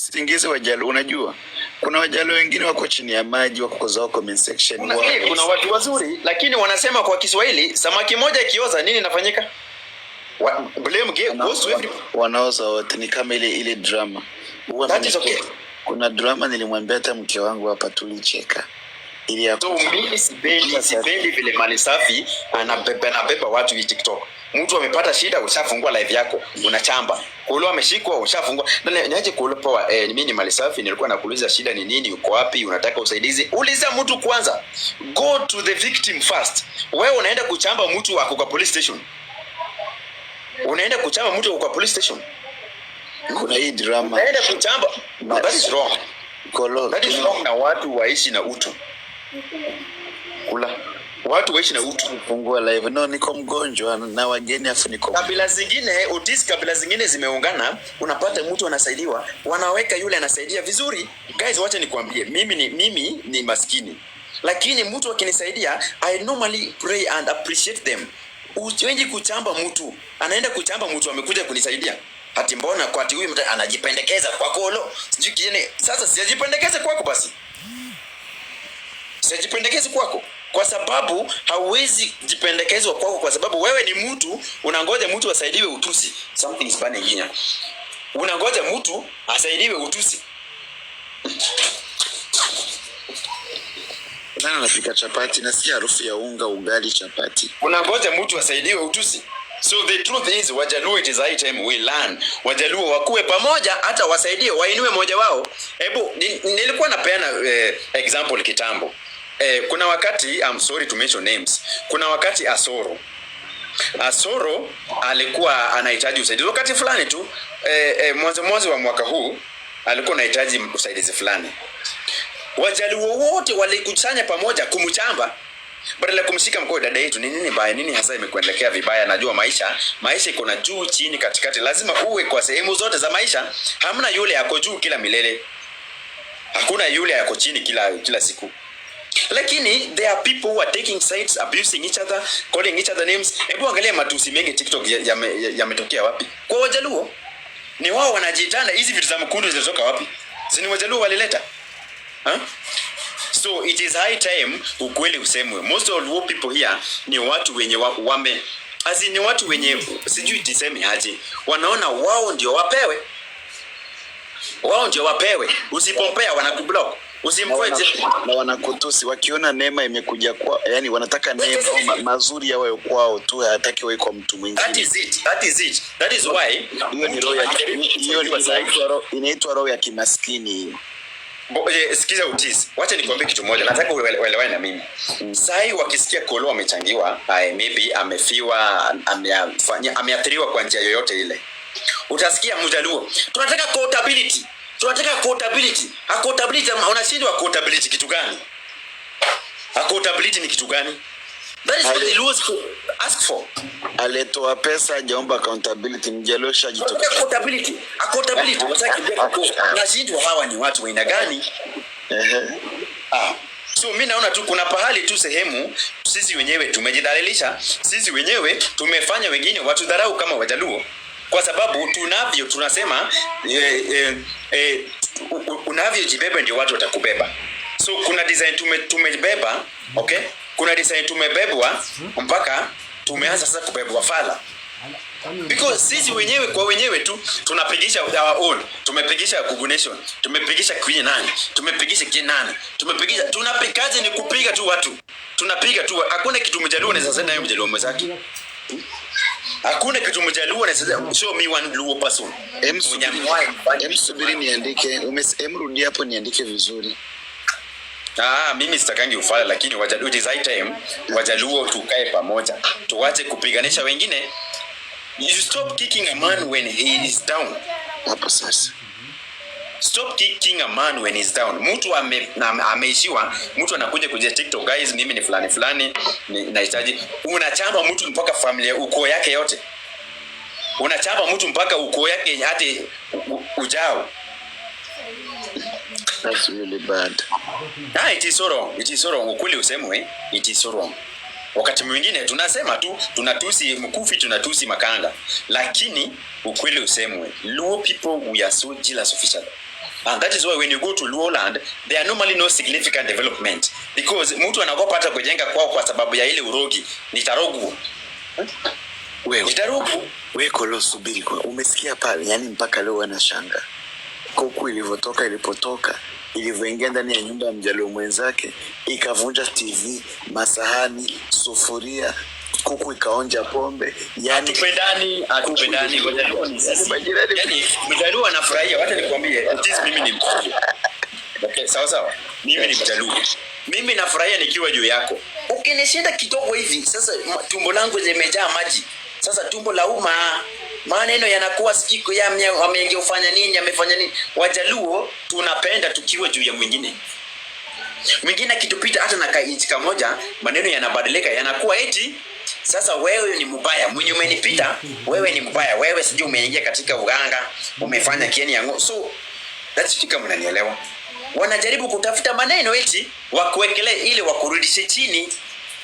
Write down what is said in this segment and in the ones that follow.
Usiingize Wajaluo. Unajua kuna Wajaluo wengine wako chini ya maji, wako kwa comment section. Kuna watu wazuri lakini wanasema kwa Kiswahili samaki moja ikioza nini inafanyika? Blame game goes to everyone. Wanaoza wote ni kama ile drama. That is okay. Kuna drama nilimwambia hata mke wangu hapa tulicheka. So mimi sipendi vile Mali Safi anabeba watu hii TikTok. Mtu amepata shida ushafungua live yako unachamba. Kulo ameshikwa ushafungua. Niaje Kulo poa mimi ni Mali Safi nilikuwa nakuuliza shida ni nini, uko wapi, unataka usaidizi? Uliza mtu kwanza. Go to the victim first. Wewe unaenda kuchamba mtu wako kwa police station. Unaenda kuchamba mtu wako kwa police station. Kuna hii drama. Unaenda kuchamba. No, that is wrong. Kolo. That is wrong na watu waishi na utu. Kula. Watu waishi na utu. Fungua live. No, niko mgonjwa na wageni afu niko. Kabila zingine zimeungana, unapata mtu anasaidiwa, wanaweka yule anasaidia vizuri. Guys, wacha nikwambie, mimi ni maskini. Lakini mtu akinisaidia, I normally pray and appreciate them. Usiwendi kuchamba mtu. Anaenda kuchamba mtu amekuja kunisaidia. Hati mbona kwa ati huyu mtu anajipendekeza kwa Kolo? Sijui kiene. Sasa sijipendekeze kwako basi. Sijipendekeze kwako. Kwa sababu hauwezi jipendekezwa kwako kwa sababu wewe ni mtu unangoja mtu asaidiwe utusi. Something is burning here. Unangoja mtu asaidiwe utusi. Nani anapika chapati? Nasikia harufu ya unga, ugali, chapati. Unangoja mtu asaidiwe utusi. So the truth is Wajaluo, it is high time we learn. Wajaluo wakuwe pamoja, hata wasaidie, wainue moja wao. Hebu nilikuwa napeana example kitambo. Kuna wakati, I'm sorry to mention names. Kuna wakati Asoro alikuwa anahitaji usaidizi wakati fulani tu. Mwanzo wa mwaka huu alikuwa anahitaji usaidizi fulani. Wajaluo wote walikusanya pamoja kumchamba. Badala kumshika mkono dada yetu, nini baya, nini hasa imekuelekea vibaya? Najua maisha iko na juu chini katikati, lazima uwe kwa sehemu zote za maisha. Hamna yule yako juu kila milele, hakuna yule yako chini kila siku. Lakini there are people who are taking sides, abusing each other, calling each other names. Hebu angalia matusi mengi TikTok yametokea wapi? Kwa Wajaluo. Ni wao wanajitana, hizi vitu za mkundu zinatoka wapi? Si ni Wajaluo walileta? So it is high time ukweli usemwe. Most of the people here ni watu wenye ni watu wenye sijui tiseme aje. Wanaona wao ndio wapewe. Usipompea wanakublock. Usimkweje na wanakutusi wakiona neema imekuja kwa, yani wanataka neema mazuri yawe kwao tu, hataki wawe kwa mtu mwingine. That is why hiyo ni roho inaitwa roho ya kimaskini hiyo. Sikiza utisi. Wacha nikwambie kitu moja. Nataka uelewane na mimi. Sai wakisikia Kolo amechangiwa, maybe amefiwa, ameathiriwa kwa njia yoyote ile. Utasikia Mjaluo, tunataka accountability. Accountability, unashindwa accountability kitu gani? Accountability ni kitu gani? That is what the laws ask for. Aletoa pesa hajaomba accountability, Mjaluo shajitokea. Accountability. Unashindwa hawa ni watu wa aina gani? So mimi naona tu kuna pahali tu sehemu sisi wenyewe tumejidhalilisha, sisi wenyewe tumefanya wengine watu dharau kama Wajaluo. Kwa sababu tunasema unavyojibeba ndio watu watakubeba. So kuna design tumebeba, okay? Kuna design tumebebwa mpaka tumeanza sasa kubebwa fala. Because sisi wenyewe kwa wenyewe tu tunapigisha our own. Tumepigisha Google Nation, tumepigisha Queen nani, tumepigisha Kinani, tunapikaje ni kupiga tu watu. Tunapiga tu, hakuna kitu Mjaluo anaweza sema naye Mjaluo mwenzake. Hakuna kitu Mjaluo anaweza show me one Luo person. Subiri niandike, umrudi hapo niandike vizuri. Mimi sitakangi ufala, lakini Wajaluo, it is high time Wajaluo tukae pamoja. Tuache kupiganisha wengine. You stop kicking a man when he is down. Hapo sasa. Stop kicking a man when he's down. Mtu ameishiwa, mtu anakuja kujia TikTok, guys mimi ni fulani nahitaji. Unachamba mtu mpaka familia ukoo yake yote. Unachamba mtu mpaka ukoo yake hadi ujao. That's really bad. It is so wrong. Ukweli usemwe, it is so wrong. Wakati mwingine tunasema tu tunatusi mkufi, tunatusi makanga, lakini ukweli usemwe, Luo people we are so jealous of each other. And that is why when you go to Luo land, there are normally no significant development. Because mtu anaogopa hata kujenga kwao kwa sababu ya ile urogi. Nitarogu. Wewe Kolo, subiri kwa. Umesikia pale, yani mpaka leo wanashanga. Kuku ilipotoka, ilivyoingia ndani ya nyumba ya Mjaluo mwenzake, ikavunja TV, masahani, sufuria, kuku ikaonja pombe. Yani atupendani Wajaluo ni sisi. Yani Mjaluo anafurahia, wacha nikwambie, mimi ni Mjaluo. Okay, sawa. Mimi ni Mjaluo. Mimi nafurahia nikiwa juu yako. Ukinishinda kidogo hivi, sasa tumbo langu limejaa maji. Sasa tumbo la uma, maneno yanakuwa sijiko amefanya nini. Wajaluo tunapenda tukiwa juu ya mwingine. Mwingine kitupita hata na kainchi kamoja, maneno yanabadilika, yanakuwa eti sasa wewe ni mbaya, mwenye umenipita, wewe ni mbaya, wewe sijui umeingia katika uganga, umefanya kieni yangu. So that's kama unanielewa. Wanajaribu kutafuta maneno eti wakuwekelee ile wakurudishe chini.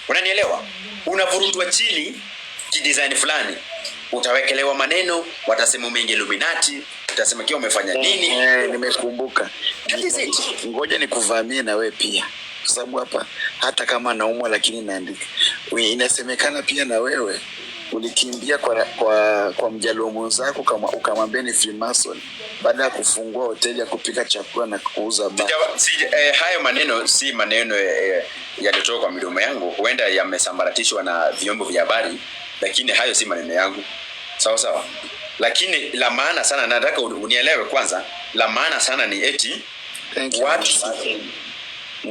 Unanielewa? Unavurutwa chini kidesign fulani. Utawekelewa maneno, watasema umeingia Illuminati, utasema kiwa umefanya nini. Nimekumbuka. Ngoja nikuvamie na wewe pia. Kwa sababu hapa hata kama naumwa lakini naandika. Inasemekana pia na wewe ulikimbia kwa Mjaluo mwenzako kama ukamwambia ni Freemason baada ya kufungua hoteli ya kupika chakula na kuuza baa. Hayo maneno si maneno yalitoka kwa midomo yangu, huenda yamesambaratishwa na vyombo vya habari, lakini hayo si maneno yangu. Sawa. Lakini la maana sana, nataka unielewe kwanza, la maana sana ni eti watu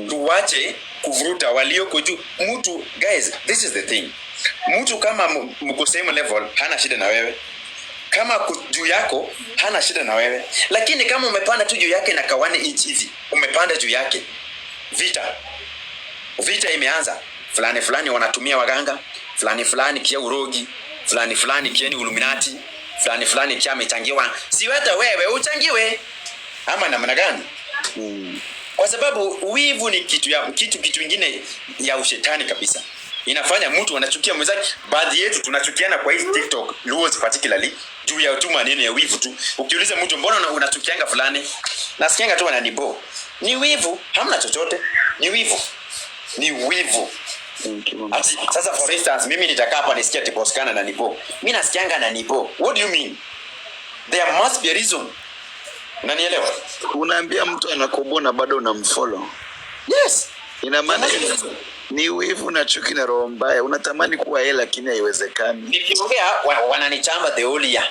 tuwache kuvuruta walioko juu. Mtu, guys, this is the thing. Mtu kama mko same level hana shida na wewe. Kama juu yako hana shida na wewe. Lakini kama umepanda tu juu yake na kawani inch hivi, umepanda juu yake, vita imeanza. Fulani wanatumia waganga, fulani kia urogi, fulani kia ni Illuminati, fulani kia amechangiwa. Si hata wewe uchangiwe ama namna gani? Kwa sababu wivu ni kitu kingine ya ushetani kabisa. Inafanya mtu anachukia mwenzake. Baadhi yetu tunachukiana kwa hii TikTok, Luos particularly, juu ya tu maneno ya wivu tu. Ukiuliza mtu mbona unachukianga fulani, nasikianga tu ananibo. Ni wivu, hamna chochote. Ni wivu. Sasa for instance, mimi nitakaa hapa nisikia Tiboskana na nibo. Mimi nasikianga na nibo. What do you mean? There must be a reason. Unanielewa? Unaambia mtu anakobona bado unamfollow. Yes. Ina maana ni wivu na chuki na roho mbaya. Unatamani kuwa yeye lakini haiwezekani. Nikiongea wananichamba the whole year.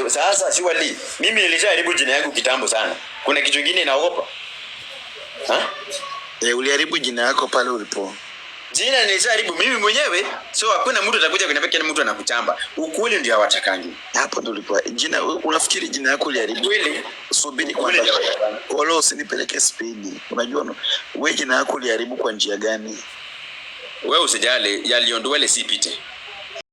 Sasa surely mimi nilishaharibu jina yangu kitambo sana. Kuna kitu kingine naogopa? Uliharibu jina yako pale ulipo. Jina nilishaharibu mimi mwenyewe, so hakuna mtu atakuja kuniambia mtu anakuchamba. Ukweli ndio hawatakangi. Hapo ndio ulipo. Jina, unafikiri jina yako uliharibu? Kweli. Subiri kwanza. Kolo, usinipeleke speed. Unajua wewe jina yako uliharibu kwa njia gani? Wewe usijali, yaliondoele sipite.